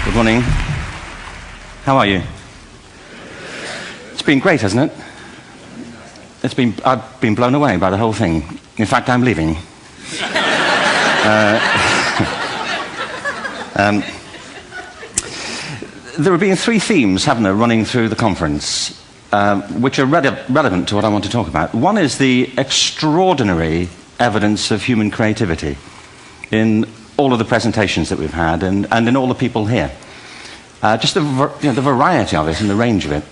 Good morning. How are you? It's been great, hasn't it? I've been blown away by the whole thing. In fact, I'm leaving. There have been three themes, haven't there, running through the conference, which are relevant to what I want to talk about. One is the extraordinary evidence of human creativity in all of the presentations that we've had and in all the people here. Just the variety of it and the range of it.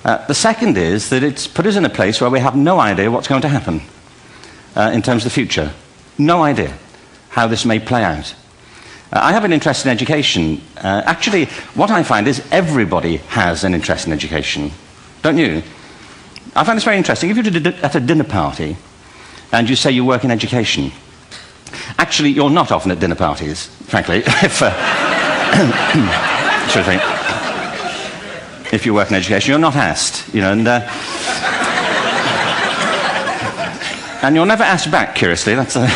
The second is that it's put us in a place where we have no idea what's going to happen in terms of the future. No idea how this may play out. I have an interest in education. Actually, what I find is everybody has an interest in education. Don't you? I find this very interesting. If you're at a dinner party and you say you work in education, actually, you're not often at dinner parties, frankly, if you work in education. You're not asked, you know, and you're never asked back, curiously. That's I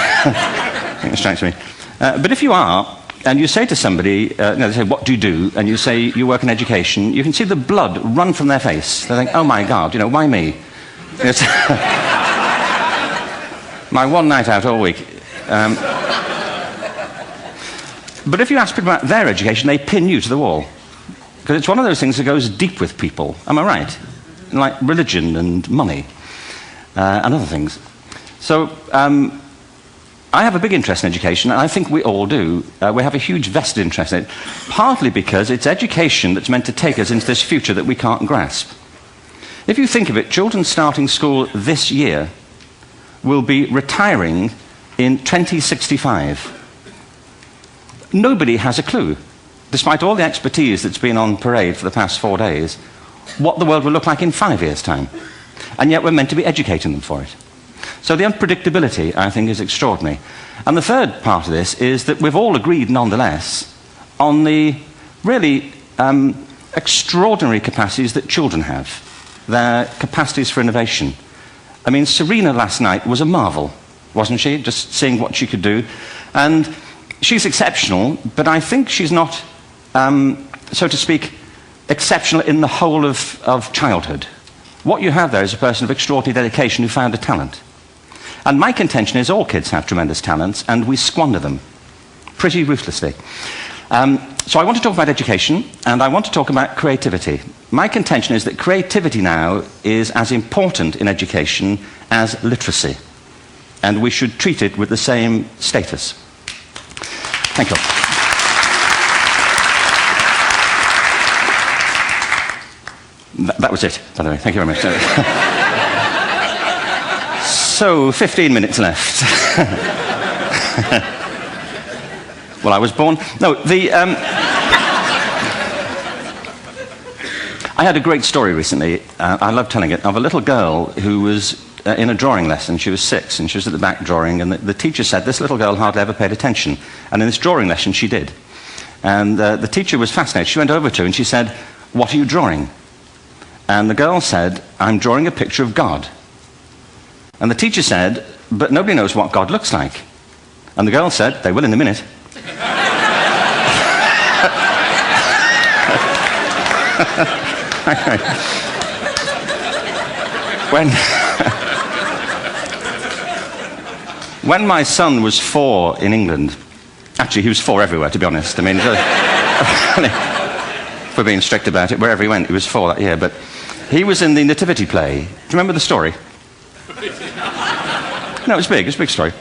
think it strikes me. But if you are, and you say to somebody, they say, what do you do? And you say, you work in education, you can see the blood run from their face. They think, oh my God, you know, why me? It's my one night out all week. But if you ask people about their education, they pin you to the wall. Because it's one of those things that goes deep with people. Am I right? Like religion and money and other things. So I have a big interest in education, and I think we all do. We have a huge vested interest in it, partly because it's education that's meant to take us into this future that we can't grasp. If you think of it, children starting school this year will be retiring in 2065. Nobody has a clue, despite all the expertise that's been on parade for the past 4 days, what the world will look like in 5 years' time. And yet we're meant to be educating them for it. So the unpredictability, I think, is extraordinary. And the third part of this is that we've all agreed, nonetheless, on the really extraordinary capacities that children have, their capacities for innovation. I mean, Serena last night was a marvel, wasn't she? Just seeing what she could do. And she's exceptional, but I think she's not, so to speak, exceptional in the whole of childhood. What you have there is a person of extraordinary dedication who found a talent. And my contention is all kids have tremendous talents, and we squander them pretty ruthlessly. So I want to talk about education, and I want to talk about creativity. My contention is that creativity now is as important in education as literacy, and we should treat it with the same status. Thank you. That was it, by the way. Thank you very much. So, 15 minutes left. Well, I was born... No, I had a great story recently, I love telling it, of a little girl who was in a drawing lesson. She was 6, and she was at the back drawing, and the teacher said, this little girl hardly ever paid attention. And in this drawing lesson, she did. And the teacher was fascinated. She went over to her and she said, what are you drawing? And the girl said, I'm drawing a picture of God. And the teacher said, but nobody knows what God looks like. And the girl said, they will in a minute. When my son was 4 in England, actually he was 4 everywhere, to be honest. I mean, if we're being strict about it, wherever he went, he was 4 that year. But he was in the Nativity play. Do you remember the story? No, it was big. It was a big story.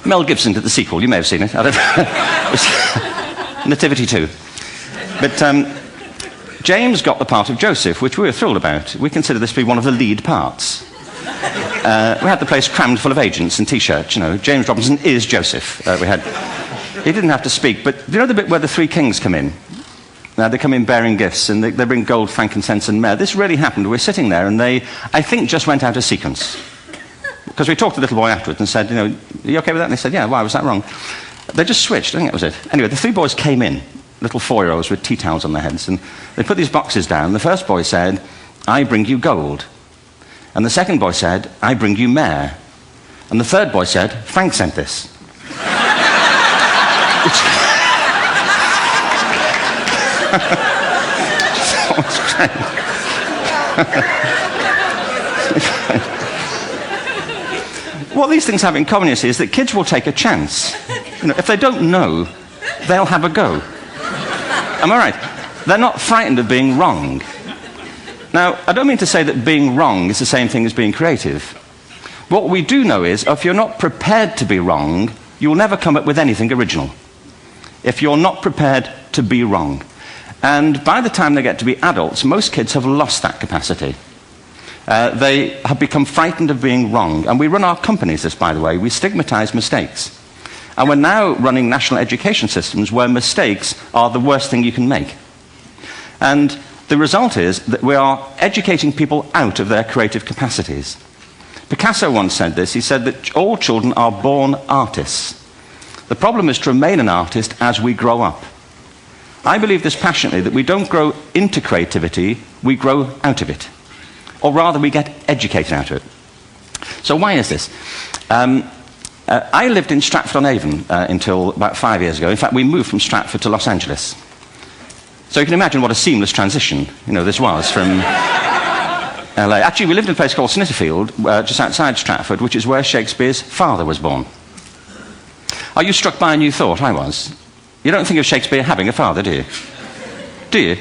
Mel Gibson did the sequel. You may have seen it. I don't know. It was Nativity 2. But James got the part of Joseph, which we were thrilled about. We consider this to be one of the lead parts. We had the place crammed full of agents and T-shirts. You know, James Robinson is Joseph. He didn't have to speak. But do you know the bit where the 3 kings come in? They come in bearing gifts, and they bring gold, frankincense, and myrrh. This really happened. We're sitting there, and they, I think, just went out of sequence. Because we talked to the little boy afterwards and said, you know, are you okay with that? And they said, yeah, why was that wrong? They just switched. I think that was it. Anyway, the 3 boys came in, little 4-year-olds with tea towels on their heads, and they put these boxes down. The first boy said, I bring you gold. And the second boy said, I bring you myrrh. And the third boy said, Frank sent this. What these things have in common, you see, is that kids will take a chance. If they don't know, they'll have a go. Am I right? They're not frightened of being wrong. Now, I don't mean to say that being wrong is the same thing as being creative. What we do know is, if you're not prepared to be wrong, you'll never come up with anything original. If you're not prepared to be wrong. And by the time they get to be adults, most kids have lost that capacity. They have become frightened of being wrong. And we run our companies this, by the way. We stigmatize mistakes. And we're now running national education systems where mistakes are the worst thing you can make. And the result is that we are educating people out of their creative capacities. Picasso once said this. He said that all children are born artists. The problem is to remain an artist as we grow up. I believe this passionately, that we don't grow into creativity, we grow out of it. Or rather, we get educated out of it. So why is this? I lived in Stratford-on-Avon until about 5 years ago. In fact, we moved from Stratford to Los Angeles. So you can imagine what a seamless transition this was from LA. Actually, we lived in a place called Snitterfield, just outside Stratford, which is where Shakespeare's father was born. Are you struck by a new thought? I was. You don't think of Shakespeare having a father, do you? Do you?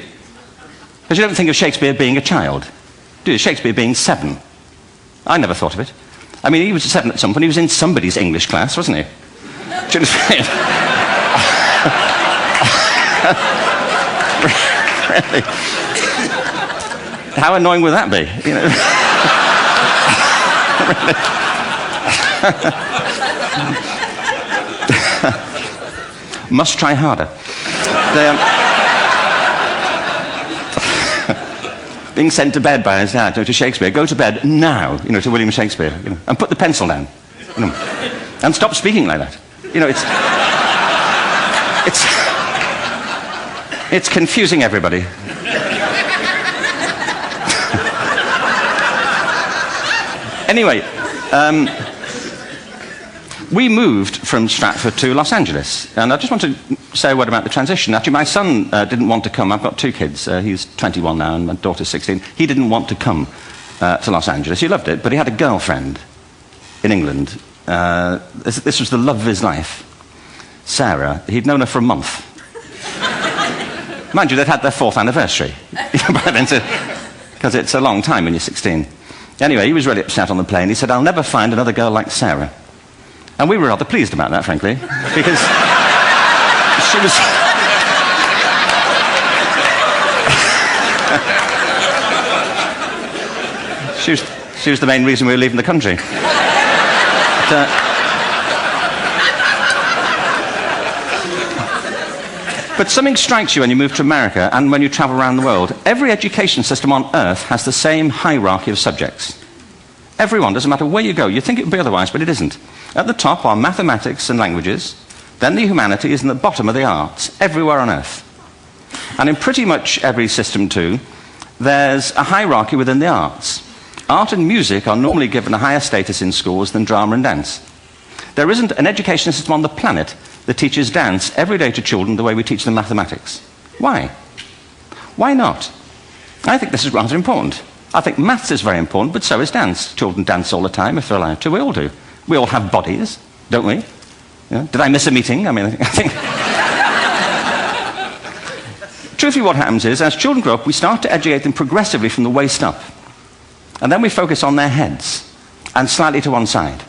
Because you don't think of Shakespeare being a child. Do you? Shakespeare being 7. I never thought of it. I mean, he was 7 at some point. He was in somebody's English class, wasn't he? Really? How annoying would that be? Must try harder. Being sent to bed by his dad to Shakespeare. Go to bed now, to William Shakespeare, and put the pencil down, and stop speaking like that. It's confusing everybody. Anyway, we moved from Stratford to Los Angeles, and I just want to say a word about the transition. Actually, my son didn't want to come. I've got 2 kids. He's 21 now, and my daughter's 16. He didn't want to come to Los Angeles. He loved it, but he had a girlfriend in England. This was the love of his life, Sarah. He'd known her for a month. Mind you, they'd had their 4th anniversary, because it's a long time when you're 16. Anyway, he was really upset on the plane. He said, "I'll never find another girl like Sarah." And we were rather pleased about that, frankly, because she was the main reason we were leaving the country. But something strikes you when you move to America and when you travel around the world. Every education system on earth has the same hierarchy of subjects. Everyone, doesn't matter where you go. You'd think it would be otherwise, but it isn't. At the top are mathematics and languages, then the humanities, and at the bottom are the arts, everywhere on earth. And in pretty much every system too, there's a hierarchy within the arts. Art and music are normally given a higher status in schools than drama and dance. There isn't an education system on the planet that teaches dance every day to children the way we teach them mathematics. Why? Why not? I think this is rather important. I think maths is very important, but so is dance. Children dance all the time if they're allowed to. We all do. We all have bodies, don't we? Did I miss a meeting? I think... Truthfully, what happens is, as children grow up, we start to educate them progressively from the waist up. And then we focus on their heads, and slightly to one side.